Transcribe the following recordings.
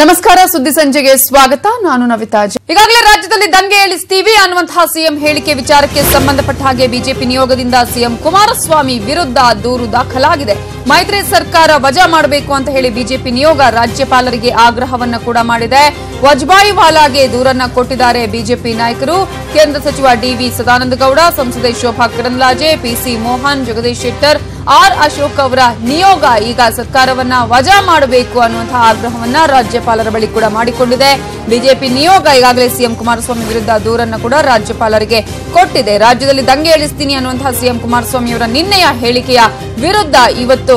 ನಮಸ್ಕಾರ ಸುದ್ದಿ ಸಂಜೆಗೆ ಸ್ವಾಗತ. ನಾನು ನವಿತಾ. ಈಗಾಗಲೇ ರಾಜ್ಯದಲ್ಲಿ ದಂಗೆ ಏಳಿಸ್ತೀವಿ ಅನ್ನುವಂತಹ ಸಿಎಂ ಹೇಳಿಕೆ ವಿಚಾರಕ್ಕೆ ಸಂಬಂಧಪಟ್ಟ ಹಾಗೆ ಬಿಜೆಪಿ ನಿಯೋಗದಿಂದ ಸಿಎಂ ಕುಮಾರಸ್ವಾಮಿ ವಿರುದ್ಧ ದೂರು ದಾಖಲಾಗಿದೆ. ಮೈತ್ರಿ ಸರ್ಕಾರ ವಜಾ ಮಾಡಬೇಕು ಅಂತ ಹೇಳಿ ಬಿಜೆಪಿ ನಿಯೋಗ ರಾಜ್ಯಪಾಲರಿಗೆ ಆಗ್ರಹವನ್ನ ಕೂಡ ಮಾಡಿದೆ. ವಜುಭಾಯಿ ವಾಲಾಗೆ ದೂರನ್ನ ಕೊಟ್ಟಿದ್ದಾರೆ ಬಿಜೆಪಿ ನಾಯಕರು. ಕೇಂದ್ರ ಸಚಿವ ಡಿವಿ ಸದಾನಂದಗೌಡ, ಸಂಸದೆ ಶೋಭಾ ಕರಂದ್ಲಾಜೆ, ಪಿಸಿ ಮೋಹನ್, ಜಗದೀಶ್ ಶೆಟ್ಟರ್, ಆರ್ ಅಶೋಕ್ ಅವರ ನಿಯೋಗ ಈಗ ಸರ್ಕಾರವನ್ನ ವಜಾ ಮಾಡಬೇಕು ಅನ್ನುವಂತಹ ಆಗ್ರಹವನ್ನ ರಾಜ್ಯಪಾಲರ ಬಳಿ ಕೂಡ ಮಾಡಿಕೊಂಡಿದೆ. ಬಿಜೆಪಿ ನಿಯೋಗ ಈಗಾಗಲೇ ಸಿಎಂ ಕುಮಾರಸ್ವಾಮಿ ವಿರುದ್ಧ ದೂರನ್ನ ಕೂಡ ರಾಜ್ಯಪಾಲರಿಗೆ ಕೊಟ್ಟಿದೆ. ರಾಜ್ಯದಲ್ಲಿ ದಂಗೆ ಏಳಿಸ್ತೀನಿ ಅನ್ನುವಂತಹ ಸಿಎಂ ಕುಮಾರಸ್ವಾಮಿ ಅವರ ನಿನ್ನೆಯ ಹೇಳಿಕೆಯ ವಿರುದ್ಧ ಇವತ್ತು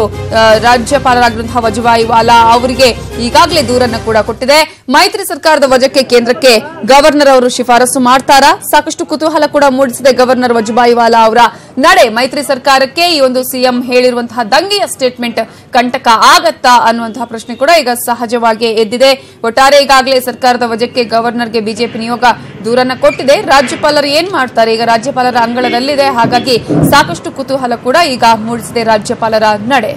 ರಾಜ್ಯಪಾಲರಾಗಿರುವಂತಹ ವಜುಭಾಯಿ ವಾಲಾ ಅವರಿಗೆ ಈಗಾಗಲೇ ದೂರನ್ನ ಕೂಡ ಕೊಟ್ಟಿದೆ. ಮೈತ್ರಿ ಸರ್ಕಾರದ ವಜಾಕ್ಕೆ ಕೇಂದ್ರಕ್ಕೆ ಗವರ್ನರ್ ಅವರು ಶಿಫಾರಸು ಮಾಡ್ತಾರಾ? ಸಾಕಷ್ಟು ಕುತೂಹಲ ಕೂಡ ಮೂಡಿಸಿದೆ ಗವರ್ನರ್ ವಜುಭಾಯಿ ವಾಲಾ ಅವರ ನಡೆ. ಮೈತ್ರಿ ಸರ್ಕಾರಕ್ಕೆ ಈ ಒಂದು ಸಿಎಂ ಹೇಳಿರುವಂತಹ ದಂಗೆಯ ಸ್ಟೇಟ್ಮೆಂಟ್ ಕಂಟಕ ಆಗತ್ತಾ ಅನ್ನುವಂತಹ ಪ್ರಶ್ನೆ ಕೂಡ ಈಗ ಸಹಜವಾಗಿ ಎದ್ದಿದೆ. ಒಟ್ಟಾರೆ ಈಗಾಗಲೇ ಸರ್ಕಾರದ ವಜಾಕ್ಕೆ ಗವರ್ನರ್ಗೆ ಬಿಜೆಪಿ ನಿಯೋಗ ದೂರನ್ನ ಕೊಟ್ಟಿದೆ. ರಾಜ್ಯಪಾಲರು ಏನ್ ಮಾಡ್ತಾರೆ? ಈಗ ರಾಜ್ಯಪಾಲರ ಅಂಗಳದಲ್ಲಿದೆ. ಹಾಗಾಗಿ ಸಾಕಷ್ಟು ಕುತೂಹಲ ಕೂಡ ಈಗ ಮೂಡಿಸಿದೆ ರಾಜ್ಯಪಾಲರ ನಡೆ.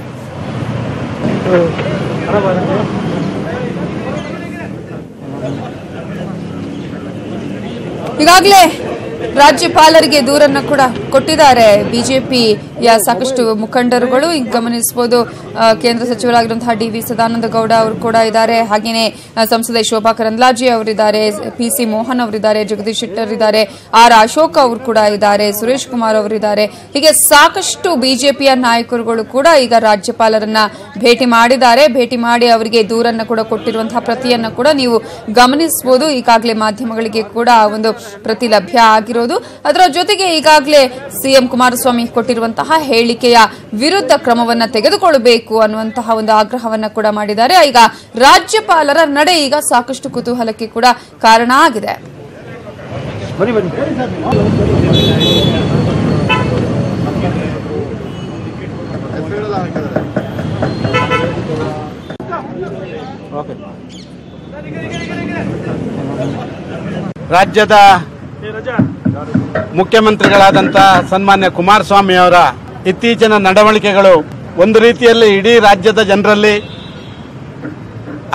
ಈಗಾಗಲೇ ರಾಜ್ಯಪಾಲರಿಗೆ ದೂರನ್ನ ಕೂಡ ಕೊಟ್ಟಿದ್ದಾರೆ ಬಿಜೆಪಿಯ ಸಾಕಷ್ಟು ಮುಖಂಡರುಗಳು. ಈಗ ಗಮನಿಸಬಹುದು, ಕೇಂದ್ರ ಸಚಿವರಾಗಿರುವಂತಹ ಡಿವಿ ಸದಾನಂದಗೌಡ ಅವರು ಕೂಡ ಇದ್ದಾರೆ. ಹಾಗೆಯೇ ಸಂಸದೆ ಶೋಭಾ ಕರಂದ್ಲಾಜೆ ಅವರಿದ್ದಾರೆ, ಪಿಸಿ ಮೋಹನ್ ಅವರಿದ್ದಾರೆ, ಜಗದೀಶ್ ಶೆಟ್ಟರ್ ಇದ್ದಾರೆ, ಆರ್ ಅಶೋಕ್ ಅವರು ಕೂಡ ಇದ್ದಾರೆ, ಸುರೇಶ್ ಕುಮಾರ್ ಅವರಿದ್ದಾರೆ. ಹೀಗೆ ಸಾಕಷ್ಟು ಬಿಜೆಪಿಯ ನಾಯಕರುಗಳು ಕೂಡ ಈಗ ರಾಜ್ಯಪಾಲರನ್ನ ಭೇಟಿ ಮಾಡಿದ್ದಾರೆ. ಭೇಟಿ ಮಾಡಿ ಅವರಿಗೆ ದೂರನ್ನ ಕೂಡ ಕೊಟ್ಟಿರುವಂತಹ ಪ್ರತಿಯನ್ನ ಕೂಡ ನೀವು ಗಮನಿಸಬಹುದು. ಈಗಾಗಲೇ ಮಾಧ್ಯಮಗಳಿಗೆ ಕೂಡ ಒಂದು ಪ್ರತಿ ಲಭ್ಯ ಆಗಿರೋದು. ಅದರ ಜೊತೆಗೆ ಈಗಾಗಲೇ ಸಿಎಂ ಕುಮಾರಸ್ವಾಮಿ ಕೊಟ್ಟಿರುವಂತಹ ಹೇಳಿಕೆಯ ವಿರುದ್ಧ ಕ್ರಮವನ್ನ ತೆಗೆದುಕೊಳ್ಳಬೇಕು ಅನ್ನುವಂತಹ ಒಂದು ಆಗ್ರಹವನ್ನ ಕೂಡ ಮಾಡಿದ್ದಾರೆ. ಈಗ ರಾಜ್ಯಪಾಲರ ನಡೆ ಈಗ ಸಾಕಷ್ಟು ಕುತೂಹಲಕ್ಕೆ ಕೂಡ ಕಾರಣ ಆಗಿದೆ. ರಾಜ್ಯದ ಮುಖ್ಯಮಂತ್ರಿಗಳಾದಂಥ ಸನ್ಮಾನ್ಯ ಕುಮಾರಸ್ವಾಮಿ ಅವರ ಇತ್ತೀಚಿನ ನಡವಳಿಕೆಗಳು ಒಂದು ರೀತಿಯಲ್ಲಿ ಇಡೀ ರಾಜ್ಯದ ಜನರಲ್ಲಿ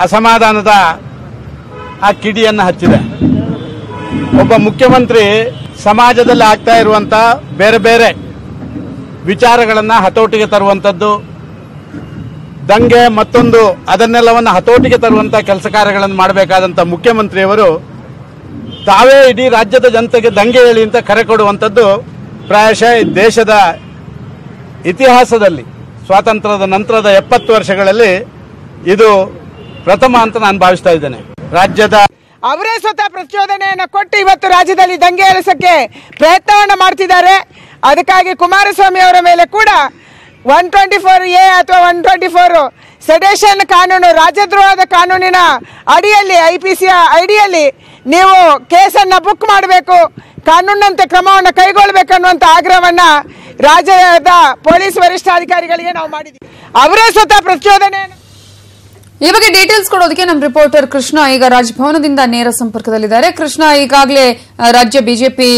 ಅಸಮಾಧಾನದ ಆ ಕಿಡಿಯನ್ನು ಹಚ್ಚಿದೆ. ಒಬ್ಬ ಮುಖ್ಯಮಂತ್ರಿ ಸಮಾಜದಲ್ಲಿ ಆಗ್ತಾ ಇರುವಂಥ ಬೇರೆ ಬೇರೆ ವಿಚಾರಗಳನ್ನು ಹತೋಟಿಗೆ ತರುವಂಥದ್ದು, ದಂಗೆ ಮತ್ತೊಂದು ಅದನ್ನೆಲ್ಲವನ್ನು ಹತೋಟಿಗೆ ತರುವಂಥ ಕೆಲಸ ಕಾರ್ಯಗಳನ್ನು ಮಾಡಬೇಕಾದಂಥ ಮುಖ್ಯಮಂತ್ರಿಯವರು ತಾವೇ ಇಡೀ ರಾಜ್ಯದ ಜನತೆಗೆ ದಂಗೆ ಹೇಳಿ ಅಂತ ಕರೆ ಕೊಡುವಂಥದ್ದು ಪ್ರಾಯಶಃ ದೇಶದ ಇತಿಹಾಸದಲ್ಲಿ ಸ್ವಾತಂತ್ರ್ಯದ ನಂತರದ 70 ವರ್ಷಗಳಲ್ಲಿ ಇದು ಪ್ರಥಮ ಅಂತ ನಾನು ಭಾವಿಸ್ತಾ ಇದ್ದೇನೆ. ರಾಜ್ಯದ ಅವರೇ ಸ್ವತಃ ಪ್ರಚೋದನೆಯನ್ನು ಕೊಟ್ಟು ಇವತ್ತು ರಾಜ್ಯದಲ್ಲಿ ದಂಗೆ ಏರಿಸಕ್ಕೆ ಪ್ರಯತ್ನವನ್ನು ಮಾಡ್ತಿದ್ದಾರೆ. ಅದಕ್ಕಾಗಿ ಕುಮಾರಸ್ವಾಮಿ ಅವರ ಮೇಲೆ ಕೂಡ 124A ಅಥವಾ 124 ಸೆಡೇಷನ್ ಕಾನೂನು, ರಾಜದ್ರೋಹದ ಕಾನೂನಿನ ಅಡಿಯಲ್ಲಿ, IPC ಅಡಿಯಲ್ಲಿ ನೀವು ಕೇಸನ್ನು ಬುಕ್ ಮಾಡಬೇಕು, ಕಾನೂನಿನಂತೆ ಕ್ರಮವನ್ನು ಕೈಗೊಳ್ಳಬೇಕನ್ನುವಂಥ ಆಗ್ರಹವನ್ನ ರಾಜ್ಯದ ಪೊಲೀಸ್ ವರಿಷ್ಠಾಧಿಕಾರಿಗಳಿಗೆ ನಾವು ಮಾಡಿದ್ದೀವಿ. ಅವರೇ ಸ್ವತಃ ಪ್ರಚೋದನೆಯನ್ನು. ಈ ಬಗ್ಗೆ ಡೀಟೇಲ್ಸ್ ಕೊಡೋದಕ್ಕೆ ನಮ್ಮ ರಿಪೋರ್ಟರ್ ಕೃಷ್ಣ ಈಗ ರಾಜಭವನದಿಂದ ನೇರ ಸಂಪರ್ಕದಲ್ಲಿದ್ದಾರೆ. ಕೃಷ್ಣ, ಈಗಾಗಲೇ ರಾಜ್ಯ ಬಿಜೆಪಿ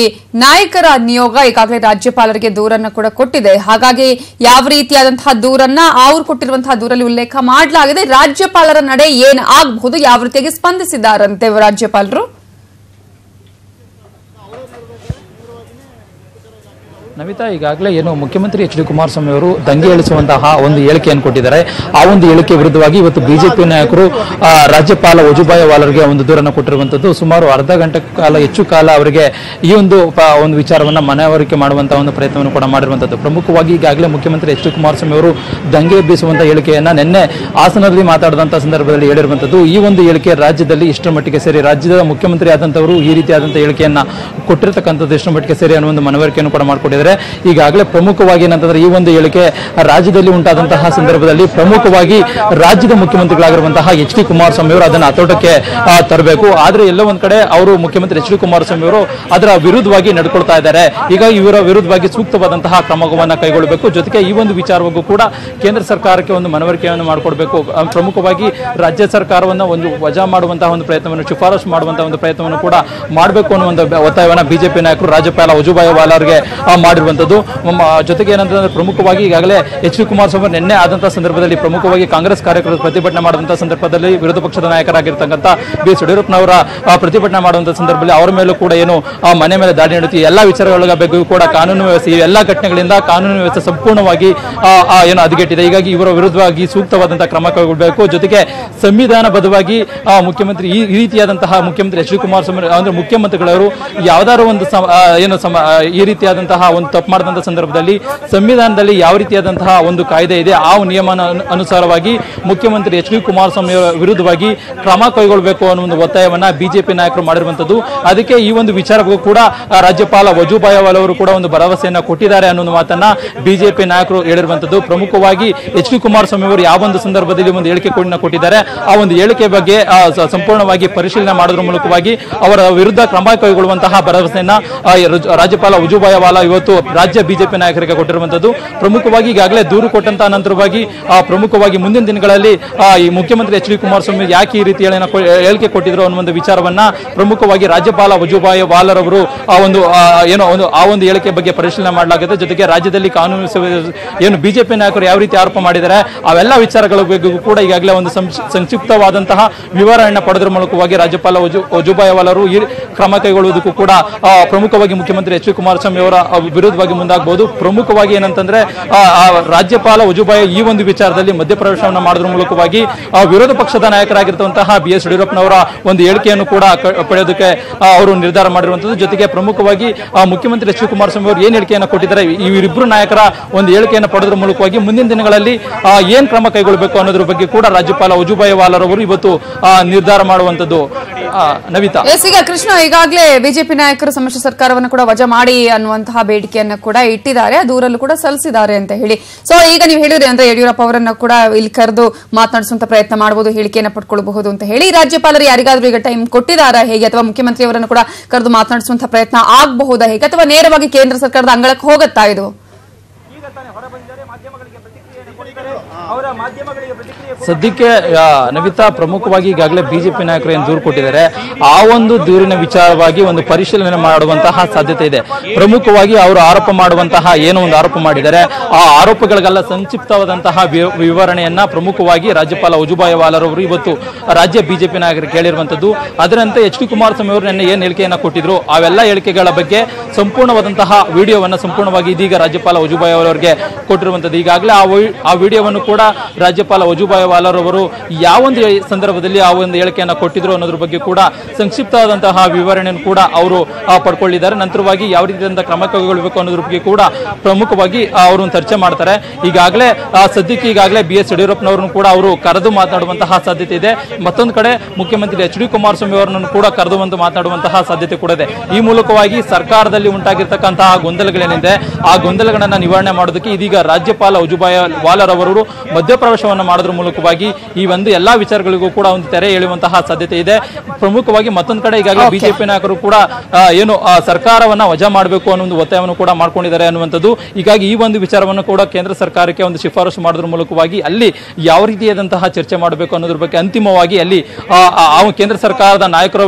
ನಾಯಕರ ನಿಯೋಗ ಈಗಾಗಲೇ ರಾಜ್ಯಪಾಲರಿಗೆ ದೂರನ್ನ ಕೂಡ ಕೊಟ್ಟಿದೆ. ಹಾಗಾಗಿ ಯಾವ ರೀತಿಯಾದಂತಹ ದೂರನ್ನ ಅವರು ಕೊಟ್ಟಿರುವಂತಹ ದೂರಲ್ಲಿ ಉಲ್ಲೇಖ ಮಾಡಲಾಗಿದೆ. ರಾಜ್ಯಪಾಲರ ನಡೆ ಏನ್ ಆಗಬಹುದು, ಯಾವ ರೀತಿಯಾಗಿ ಸ್ಪಂದಿಸಿದ್ದಾರಂತೆ ರಾಜ್ಯಪಾಲರು? ನವಿತಾ, ಈಗಾಗಲೇ ಏನು ಮುಖ್ಯಮಂತ್ರಿ ಎಚ್ ಡಿ ಕುಮಾರಸ್ವಾಮಿ ಅವರು ದಂಗೆ ಏಳಿಸುವಂತಹ ಒಂದು ಹೇಳಿಕೆಯನ್ನು ಕೊಟ್ಟಿದ್ದಾರೆ. ಆ ಒಂದು ಹೇಳಿಕೆ ವಿರುದ್ಧವಾಗಿ ಇವತ್ತು ಬಿಜೆಪಿ ನಾಯಕರು ರಾಜ್ಯಪಾಲ ವಜುಭಾಯಿ ವಾಲಾರಿಗೆ ಒಂದು ದೂರನ್ನು ಕೊಟ್ಟಿರುವಂತದ್ದು. ಸುಮಾರು ಅರ್ಧ ಗಂಟೆ ಕಾಲ ಹೆಚ್ಚು ಕಾಲ ಅವರಿಗೆ ಈ ಒಂದು ವಿಚಾರವನ್ನ ಮನವರಿಕೆ ಮಾಡುವಂತಹ ಒಂದು ಪ್ರಯತ್ನವನ್ನು ಕೂಡ ಮಾಡಿರುವಂತದ್ದು. ಪ್ರಮುಖವಾಗಿ ಈಗಾಗಲೇ ಮುಖ್ಯಮಂತ್ರಿ ಎಚ್ ಡಿ ಕುಮಾರಸ್ವಾಮಿ ಅವರು ದಂಗೆ ಎಬ್ಬಿಸುವಂತಹ ಹೇಳಿಕೆಯನ್ನ ನಿನ್ನೆ ಹಾಸನದಲ್ಲಿ ಮಾತಾಡಿದಂತಹ ಸಂದರ್ಭದಲ್ಲಿ ಹೇಳಿರುವಂತದ್ದು. ಈ ಒಂದು ಹೇಳಿಕೆ ರಾಜ್ಯದಲ್ಲಿ ಇಷ್ಟರ ಮಟ್ಟಿಗೆ ಸೇರಿ, ರಾಜ್ಯದ ಮುಖ್ಯಮಂತ್ರಿ ಆದಂತವರು ಈ ರೀತಿಯಾದಂತಹ ಹೇಳಿಕೆಯನ್ನ ಕೊಟ್ಟಿರತಕ್ಕಂಥದ್ದು ಇಷ್ಟರ ಮಟ್ಟಿಗೆ ಸೇರಿ ಅನ್ನೋ ಒಂದು ಮನವರಿಕೆಯನ್ನು ಕೂಡ ಮಾಡಿಕೊಂಡಿದ್ದಾರೆ. ಈಗಾಗಲೇ ಪ್ರಮುಖವಾಗಿ ಏನಂತಂದ್ರೆ ಈ ಒಂದು ಹೇಳಿಕೆ ರಾಜ್ಯದಲ್ಲಿ ಉಂಟಾದಂತಹ ಸಂದರ್ಭದಲ್ಲಿ ಪ್ರಮುಖವಾಗಿ ರಾಜ್ಯದ ಮುಖ್ಯಮಂತ್ರಿಗಳಾಗಿರುವಂತಹ ಎಚ್ ಡಿ ಕುಮಾರಸ್ವಾಮಿ ಅವರು ಅದನ್ನು ಹತೋಟಕ್ಕೆ ತರಬೇಕು. ಆದ್ರೆ ಎಲ್ಲೋ ಒಂದ್ ಕಡೆ ಅವರು ಮುಖ್ಯಮಂತ್ರಿ ಎಚ್ ಡಿ ಕುಮಾರಸ್ವಾಮಿ ಅವರು ಅದರ ವಿರುದ್ಧವಾಗಿ ನಡ್ಕೊಳ್ತಾ ಇದ್ದಾರೆ. ಈಗ ಇವರ ವಿರುದ್ಧವಾಗಿ ಸೂಕ್ತವಾದಂತಹ ಕ್ರಮವನ್ನು ಕೈಗೊಳ್ಳಬೇಕು. ಜೊತೆಗೆ ಈ ಒಂದು ವಿಚಾರವಾಗೂ ಕೂಡ ಕೇಂದ್ರ ಸರ್ಕಾರಕ್ಕೆ ಒಂದು ಮನವರಿಕೆಯನ್ನು ಮಾಡಿಕೊಡ್ಬೇಕು. ಪ್ರಮುಖವಾಗಿ ರಾಜ್ಯ ಸರ್ಕಾರವನ್ನು ಒಂದು ವಜಾ ಮಾಡುವಂತಹ ಒಂದು ಪ್ರಯತ್ನವನ್ನು, ಶಿಫಾರಸು ಮಾಡುವಂತಹ ಒಂದು ಪ್ರಯತ್ನವನ್ನು ಕೂಡ ಮಾಡಬೇಕು ಅನ್ನುವಂಥ ಒತ್ತಾಯವನ್ನು ಬಿಜೆಪಿ ನಾಯಕರು ರಾಜ್ಯಪಾಲ ವಜುಭಾಯಿ ವಾಲಾ ಅವರಿಗೆ ಮಾಡಿರುವಂತದ್ದು. ಜೊತೆಗೆ ಏನಂತಂದ್ರೆ ಪ್ರಮುಖವಾಗಿ ಈಗಾಗಲೇ ಎಚ್ ಡಿ ಕುಮಾರಸ್ವಾಮಿ ನಿನ್ನೆ ಆದಂತಹ ಸಂದರ್ಭದಲ್ಲಿ ಪ್ರಮುಖವಾಗಿ ಕಾಂಗ್ರೆಸ್ ಕಾರ್ಯಕರ್ತರು ಪ್ರತಿಭಟನೆ ಮಾಡುವಂತಹ ಸಂದರ್ಭದಲ್ಲಿ ವಿರೋಧ ಪಕ್ಷದ ನಾಯಕರಾಗಿರ್ತಕ್ಕಂಥ ಬಿ ಎಸ್ ಯಡಿಯೂರಪ್ಪನವರ ಪ್ರತಿಭಟನೆ ಮಾಡುವಂತಹ ಸಂದರ್ಭದಲ್ಲಿ ಅವರ ಮೇಲೂ ಕೂಡ ಏನು ಮನೆ ಮೇಲೆ ದಾಳಿ ನಡೆಯುತ್ತೆ, ಎಲ್ಲಾ ವಿಚಾರಗಳ ಬಗ್ಗೆ ಕೂಡ ಕಾನೂನು ವ್ಯವಸ್ಥೆ, ಎಲ್ಲಾ ಘಟನೆಗಳಿಂದ ಕಾನೂನು ವ್ಯವಸ್ಥೆ ಸಂಪೂರ್ಣವಾಗಿ ಏನು ಹದಗೆಟ್ಟಿದೆ. ಹೀಗಾಗಿ ಇವರ ವಿರುದ್ಧವಾಗಿ ಸೂಕ್ತವಾದಂತಹ ಕ್ರಮ ಕೈಗೊಳ್ಳಬೇಕು. ಜೊತೆಗೆ ಸಂವಿಧಾನಬದ್ಧವಾಗಿ ಮುಖ್ಯಮಂತ್ರಿ ಈ ರೀತಿಯಾದಂತಹ ಮುಖ್ಯಮಂತ್ರಿ ಎಚ್ ಡಿ ಕುಮಾರಸ್ವಾಮಿ ಅಂದ್ರೆ ಮುಖ್ಯಮಂತ್ರಿಗಳವರು ಯಾವ್ದಾದ್ರು ಒಂದು ಈ ರೀತಿಯಾದಂತಹ ಒಂದು ತಪ್ಪು ಮಾಡಿದಂತಹ ಸಂದರ್ಭದಲ್ಲಿ ಸಂವಿಧಾನದಲ್ಲಿ ಯಾವ ರೀತಿಯಾದಂತಹ ಒಂದು ಕಾಯ್ದೆ ಇದೆ ಆ ನಿಯಮನ ಅನುಸಾರವಾಗಿ ಮುಖ್ಯಮಂತ್ರಿ ಎಚ್ ಡಿ ಕುಮಾರಸ್ವಾಮಿ ವಿರುದ್ಧವಾಗಿ ಕ್ರಮ ಕೈಗೊಳ್ಳಬೇಕು ಅನ್ನೋ ಒಂದು ಒತ್ತಾಯವನ್ನ ಬಿಜೆಪಿ ನಾಯಕರು ಮಾಡಿರುವಂತದ್ದು. ಅದಕ್ಕೆ ಈ ಒಂದು ವಿಚಾರಕ್ಕೂ ಕೂಡ ರಾಜ್ಯಪಾಲ ವಜೂಭಾಯಿ ವಾಲಾ ಅವರು ಕೂಡ ಒಂದು ಭರವಸೆಯನ್ನ ಕೊಟ್ಟಿದ್ದಾರೆ ಅನ್ನೋ ಮಾತನ್ನ ಬಿಜೆಪಿ ನಾಯಕರು ಹೇಳಿರುವಂತದ್ದು. ಪ್ರಮುಖವಾಗಿ ಎಚ್ ಡಿ ಕುಮಾರಸ್ವಾಮಿ ಅವರು ಯಾವ ಒಂದು ಸಂದರ್ಭದಲ್ಲಿ ಒಂದು ಹೇಳಿಕೆ ಕೊಟ್ಟಿದ್ದಾರೆ ಆ ಒಂದು ಹೇಳಿಕೆ ಬಗ್ಗೆ ಸಂಪೂರ್ಣವಾಗಿ ಪರಿಶೀಲನೆ ಮಾಡೋದ್ರ ಮೂಲಕವಾಗಿ ಅವರ ವಿರುದ್ಧ ಕ್ರಮ ಕೈಗೊಳ್ಳುವಂತಹ ಭರವಸೆಯನ್ನ ರಾಜ್ಯಪಾಲ ವಜೂಭಾಯಿ ವಾಲಾ ಇವತ್ತು ರಾಜ್ಯ ಬಿಜೆಪಿ ನಾಯಕರಿಗೆ ಕೊಟ್ಟಿರುವಂತದ್ದು. ಪ್ರಮುಖವಾಗಿ ಈಗಾಗಲೇ ದೂರು ಕೊಟ್ಟಂತಹ ನಂತರವಾಗಿ ಪ್ರಮುಖವಾಗಿ ಮುಂದಿನ ದಿನಗಳಲ್ಲಿ ಈ ಮುಖ್ಯಮಂತ್ರಿ ಎಚ್ ಡಿ ಕುಮಾರಸ್ವಾಮಿ ಯಾಕೆ ಈ ರೀತಿ ಹೇಳಿಕೆ ಕೊಟ್ಟಿದ್ರು ಅನ್ನೋ ಒಂದು ವಿಚಾರವನ್ನ ಪ್ರಮುಖವಾಗಿ ರಾಜ್ಯಪಾಲ ವಜೂಭಾಯಿ ವಾಲಾ ಅವರು ಆ ಒಂದು ಹೇಳಿಕೆ ಬಗ್ಗೆ ಪರಿಶೀಲನೆ ಮಾಡಲಾಗಿದೆ. ಜೊತೆಗೆ ರಾಜ್ಯದಲ್ಲಿ ಕಾನೂನು ಏನು ಬಿಜೆಪಿ ನಾಯಕರು ಯಾವ ರೀತಿ ಆರೋಪ ಮಾಡಿದ್ದಾರೆ ಅವೆಲ್ಲ ವಿಚಾರಗಳ ಬಗ್ಗೆ ಕೂಡ ಈಗಾಗಲೇ ಒಂದು ಸಂಕ್ಷಿಪ್ತವಾದಂತಹ ವಿವರಣೆಯನ್ನು ಪಡೆದ್ರ ಮೂಲಕವಾಗಿ ರಾಜ್ಯಪಾಲ ವಜೂಭಾಯಿ ವಾಲಾ ಅವರು ಈ ಕ್ರಮ ಕೈಗೊಳ್ಳುವುದಕ್ಕೂ ಕೂಡ ಪ್ರಮುಖವಾಗಿ ಮುಖ್ಯಮಂತ್ರಿ ಎಚ್ ಡಿ ಕುಮಾರಸ್ವಾಮಿ ಅವರ ವಿರುದ್ಧವಾಗಿ ಮುಂದಾಗಬಹುದು. ಪ್ರಮುಖವಾಗಿ ಏನಂತಂದ್ರೆ ರಾಜ್ಯಪಾಲ ವಜೂಭಾಯಿ ಈ ಒಂದು ವಿಚಾರದಲ್ಲಿ ಮಧ್ಯಪ್ರವೇಶವನ್ನು ಮಾಡೋದ್ರ ಮೂಲಕವಾಗಿ ವಿರೋಧ ಪಕ್ಷದ ನಾಯಕರಾಗಿರುವಂತಹ ಬಿ ಎಸ್ ಯಡಿಯೂರಪ್ಪನವರ ಒಂದು ಹೇಳಿಕೆಯನ್ನು ಕೂಡ ಪಡೆಯೋದಕ್ಕೆ ಅವರು ನಿರ್ಧಾರ ಮಾಡಿರುವಂತದ್ದು. ಜೊತೆಗೆ ಪ್ರಮುಖವಾಗಿ ಮುಖ್ಯಮಂತ್ರಿ ಎಚ್ ಡಿ ಕುಮಾರಸ್ವಾಮಿ ಅವರು ಏನ್ ಹೇಳಿಕೆಯನ್ನು ಕೊಟ್ಟಿದ್ದಾರೆ ಇವರಿಬ್ಬರು ನಾಯಕರ ಒಂದು ಹೇಳಿಕೆಯನ್ನು ಪಡೆದ್ರ ಮೂಲಕವಾಗಿ ಮುಂದಿನ ದಿನಗಳಲ್ಲಿ ಏನ್ ಕ್ರಮ ಕೈಗೊಳ್ಳಬೇಕು ಅನ್ನೋದ್ರ ಬಗ್ಗೆ ಕೂಡ ರಾಜ್ಯಪಾಲ ವಜೂಭಾಯಿ ವಾಲಾ ಅವರು ಇವತ್ತು ನಿರ್ಧಾರ ಮಾಡುವಂತದ್ದು. ನವಿತಾ ಈಗ ಕೃಷ್ಣ ಈಗಾಗಲೇ ಬಿಜೆಪಿ ನಾಯಕರು ಸಮ್ಮಿಶ್ರ ಸರ್ಕಾರವನ್ನು ಕೂಡ ವಜಾ ಮಾಡಿ ಅನ್ನುವಂತಹ ಬೇಡಿಕೆಯನ್ನು ಕೂಡ ಇಟ್ಟಿದ್ದಾರೆ, ದೂರಲ್ಲೂ ಕೂಡ ಸಲ್ಲಿಸಿದ್ದಾರೆ ಅಂತ ಹೇಳಿ. ಸೊ ಈಗ ನೀವು ಹೇಳಿದ್ರಿ ಅಂದ್ರೆ ಯಡಿಯೂರಪ್ಪ ಅವರನ್ನ ಕೂಡ ಇಲ್ಲಿ ಕರೆದು ಮಾತನಾಡಿಸುವಂತ ಪ್ರಯತ್ನ ಮಾಡಬಹುದು, ಹೇಳಿಕೆಯನ್ನು ಪಡ್ಕೊಳ್ಬಹುದು ಅಂತ ಹೇಳಿ. ರಾಜ್ಯಪಾಲರು ಯಾರಿಗಾದ್ರೂ ಈಗ ಟೈಮ್ ಕೊಟ್ಟಿದ್ದಾರಾ ಹೇಗೆ, ಅಥವಾ ಮುಖ್ಯಮಂತ್ರಿ ಅವರನ್ನು ಕೂಡ ಕರೆದು ಮಾತನಾಡಿಸುವಂತ ಪ್ರಯತ್ನ ಆಗಬಹುದಾ ಹೇಗೆ, ಅಥವಾ ನೇರವಾಗಿ ಕೇಂದ್ರ ಸರ್ಕಾರದ ಅಂಗಳಕ್ಕೆ ಹೋಗುತ್ತಾ ಇದು? ಸದ್ಯಕ್ಕೆ ನವಿತಾ ಪ್ರಮುಖವಾಗಿ ಈಗಾಗಲೇ ಬಿಜೆಪಿ ನಾಯಕರು ಏನು ದೂರು ಕೊಟ್ಟಿದ್ದಾರೆ ಆ ಒಂದು ದೂರಿನ ವಿಚಾರವಾಗಿ ಒಂದು ಪರಿಶೀಲನೆ ಮಾಡುವಂತಹ ಸಾಧ್ಯತೆ ಇದೆ. ಪ್ರಮುಖವಾಗಿ ಅವರು ಆರೋಪ ಮಾಡುವಂತಹ ಏನೋ ಒಂದು ಆರೋಪ ಮಾಡಿದ್ದಾರೆ ಆ ಆರೋಪಗಳಿಗೆಲ್ಲ ಸಂಕ್ಷಿಪ್ತವಾದಂತಹ ವಿವರಣೆಯನ್ನ ಪ್ರಮುಖವಾಗಿ ರಾಜ್ಯಪಾಲ ವಜೂಭಾಯಿ ವಾಲಾ ಅವರು ಇವತ್ತು ರಾಜ್ಯ ಬಿಜೆಪಿ ನಾಯಕರಿಗೆ ಕೇಳಿರುವಂತದ್ದು. ಅದರಂತೆ ಎಚ್ ಡಿ ಕುಮಾರಸ್ವಾಮಿ ಅವರು ನಿನ್ನೆ ಏನು ಹೇಳಿಕೆಯನ್ನ ಕೊಟ್ಟಿದ್ರು ಅವೆಲ್ಲ ಹೇಳಿಕೆಗಳ ಬಗ್ಗೆ ಸಂಪೂರ್ಣವಾದಂತಹ ವಿಡಿಯೋವನ್ನ ಸಂಪೂರ್ಣವಾಗಿ ಇದೀಗ ರಾಜ್ಯಪಾಲ ವಜೂಭಾಯಿ ಅವರಿಗೆ ಕೊಟ್ಟಿರುವಂತದ್ದು. ಈಗಾಗಲೇ ಆ ವಿಡಿಯೋವನ್ನು ಕೂಡ ರಾಜ್ಯಪಾಲ ವಜೂಭಾಯಿ ವಾಲಾ ಅವರು ಯಾವೊಂದು ಸಂದರ್ಭದಲ್ಲಿ ಆ ಒಂದು ಹೇಳಿಕೆಯನ್ನು ಕೊಟ್ಟಿದ್ರು ಅನ್ನೋದ್ರ ಬಗ್ಗೆ ಕೂಡ ಸಂಕ್ಷಿಪ್ತವಾದಂತಹ ವಿವರಣೆಯನ್ನು ಕೂಡ ಅವರು ಪಡ್ಕೊಳ್ಳಿದ್ದಾರೆ. ನಂತರವಾಗಿ ಯಾವ ರೀತಿಯಿಂದ ಕ್ರಮ ಕೈಗೊಳ್ಳಬೇಕು ಅನ್ನೋದ್ರ ಬಗ್ಗೆ ಕೂಡ ಪ್ರಮುಖವಾಗಿ ಅವರು ಚರ್ಚೆ ಮಾಡ್ತಾರೆ. ಈಗಾಗಲೇ ಸದ್ಯಕ್ಕೆ ಈಗಾಗಲೇ ಬಿ ಎಸ್ ಯಡಿಯೂರಪ್ಪನವರನ್ನು ಕೂಡ ಅವರು ಕರೆದು ಮಾತನಾಡುವಂತಹ ಸಾಧ್ಯತೆ ಇದೆ. ಮತ್ತೊಂದು ಕಡೆ ಮುಖ್ಯಮಂತ್ರಿ ಎಚ್ ಡಿ ಕುಮಾರಸ್ವಾಮಿ ಅವರನ್ನು ಕೂಡ ಕರೆದು ಬಂದು ಮಾತನಾಡುವಂತಹ ಸಾಧ್ಯತೆ ಕೂಡ ಇದೆ. ಈ ಮೂಲಕವಾಗಿ ಸರ್ಕಾರದಲ್ಲಿ ಉಂಟಾಗಿರ್ತಕ್ಕಂತಹ ಗೊಂದಲಗಳೇನಿದೆ ಆ ಗೊಂದಲಗಳನ್ನ ನಿವಾರಣೆ ಮಾಡೋದಕ್ಕೆ ಇದೀಗ ರಾಜ್ಯಪಾಲ ವಜೂಭಾಯಿ ವಾಲಾ ಅವರು ಮಧ್ಯಪ್ರವೇಶವನ್ನು ಮಾಡೋದ್ರ ಮೂಲಕವಾಗಿ ಈ ಒಂದು ಎಲ್ಲಾ ವಿಚಾರಗಳಿಗೂ ಕೂಡ ಒಂದು ತೆರೆ ಎಳೆಯುವಂತಹ ಸಾಧ್ಯತೆ ಇದೆ. ಪ್ರಮುಖವಾಗಿ ಮತ್ತೊಂದು ಕಡೆ ಈಗಾಗಲೇ ಬಿಜೆಪಿ ನಾಯಕರು ಕೂಡ ಏನು ಸರ್ಕಾರವನ್ನ ವಜಾ ಮಾಡಬೇಕು ಅನ್ನೋ ಒಂದು ಒತ್ತಾಯವನ್ನು ಕೂಡ ಮಾಡ್ಕೊಂಡಿದ್ದಾರೆ ಅನ್ನುವಂಥದ್ದು. ಹೀಗಾಗಿ ಈ ಒಂದು ವಿಚಾರವನ್ನು ಕೂಡ ಕೇಂದ್ರ ಸರ್ಕಾರಕ್ಕೆ ಒಂದು ಶಿಫಾರಸು ಮಾಡೋದ್ರ ಮೂಲಕವಾಗಿ ಅಲ್ಲಿ ಯಾವ ರೀತಿಯಾದಂತಹ ಚರ್ಚೆ ಮಾಡಬೇಕು ಅನ್ನೋದ್ರ ಬಗ್ಗೆ ಅಂತಿಮವಾಗಿ ಅಲ್ಲಿ ಕೇಂದ್ರ ಸರ್ಕಾರದ ನಾಯಕರು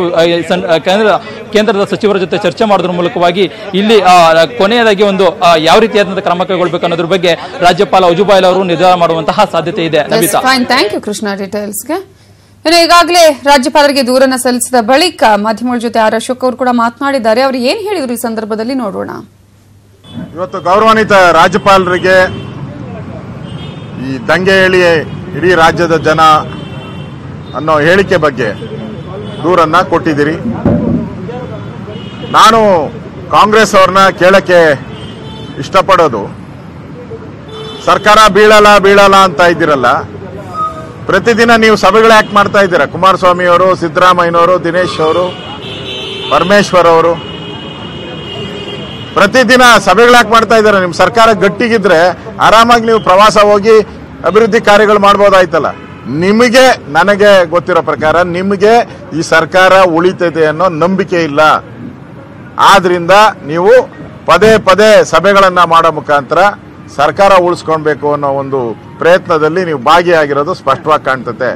ಕೇಂದ್ರದ ಸಚಿವರ ಜೊತೆ ಚರ್ಚೆ ಮಾಡೋದ್ರ ಮೂಲಕವಾಗಿ ಇಲ್ಲಿ ಕೊನೆಯದಾಗಿ ಒಂದು ಯಾವ ರೀತಿಯಾದಂತಹ ಕ್ರಮ ಕೈಗೊಳ್ಳಬೇಕು ಅನ್ನೋದ್ರ ಬಗ್ಗೆ ರಾಜ್ಯಪಾಲ ವಜೂಭಾಯಿ ಅವರು ನಿರ್ಧಾರ ಮಾಡುವಂತಹ ಸಾಧ್ಯತೆ ಇದೆ. ಥ್ಯಾಂಕ್ ಯು ಕೃಷ್ಣ ಡೀಟೇಲ್ಸ್ಗೆ. ಈಗಾಗಲೇ ರಾಜ್ಯಪಾಲರಿಗೆ ದೂರನ್ನ ಸಲ್ಲಿಸಿದ ಬಳಿಕ ಮಾಧ್ಯಮಗಳ ಜೊತೆ ಆರ್ ಅಶೋಕ್ ಅವರು ಕೂಡ ಮಾತನಾಡಿದ್ದಾರೆ. ಅವರು ಏನ್ ಹೇಳಿದ್ರು ಈ ಸಂದರ್ಭದಲ್ಲಿ ನೋಡೋಣ. ಇವತ್ತು ಗೌರವಾನ್ವಿತ ರಾಜ್ಯಪಾಲರಿಗೆ ಈ ದಂಗೆ ಹೇಳಿ ಇಡೀ ರಾಜ್ಯದ ಜನ ಅನ್ನೋ ಹೇಳಿಕೆ ಬಗ್ಗೆ ದೂರನ್ನ ಕೊಟ್ಟಿದ್ದೀರಿ. ನಾನು ಕಾಂಗ್ರೆಸ್ ಅವ್ರನ್ನ ಕೇಳಕ್ಕೆ ಇಷ್ಟಪಡೋದು, ಸರ್ಕಾರ ಬೀಳಲ್ಲ ಅಂತ ಇದ್ದೀರಲ್ಲ, ಪ್ರತಿದಿನ ನೀವು ಸಭೆಗಳು ಯಾಕೆ ಮಾಡ್ತಾ ಇದ್ದೀರಾ? ಕುಮಾರಸ್ವಾಮಿ ಅವರು, ಸಿದ್ದರಾಮಯ್ಯನವರು, ದಿನೇಶ್ ಅವರು, ಪರಮೇಶ್ವರ್ ಅವರು ಪ್ರತಿದಿನ ಸಭೆಗಳು ಯಾಕೆ ಮಾಡ್ತಾ ಇದ್ದಾರೆ? ನಿಮ್ಮ ಸರ್ಕಾರ ಗಟ್ಟಿಗಿದ್ರೆ ಆರಾಮಾಗಿ ನೀವು ಪ್ರವಾಸ ಹೋಗಿ ಅಭಿವೃದ್ಧಿ ಕಾರ್ಯಗಳು ಮಾಡ್ಬೋದಾಯ್ತಲ್ಲ. ನಿಮಗೆ, ನನಗೆ ಗೊತ್ತಿರೋ ಪ್ರಕಾರ ನಿಮಗೆ ಈ ಸರ್ಕಾರ ಉಳಿತದೆ ಅನ್ನೋ ನಂಬಿಕೆ ಇಲ್ಲ. ಆದ್ರಿಂದ ನೀವು ಪದೇ ಪದೇ ಸಭೆಗಳನ್ನ ಮಾಡೋ ಮುಖಾಂತರ ಸರ್ಕಾರ ಉಳಿಸ್ಕೊಳ್ಬೇಕು ಅನ್ನೋ ಒಂದು ಪ್ರಯತ್ನದಲ್ಲಿ ನೀವು ಭಾಗಿಯಾಗಿರೋದು ಸ್ಪಷ್ಟವಾಗಿ ಕಾಣ್ತದೆ.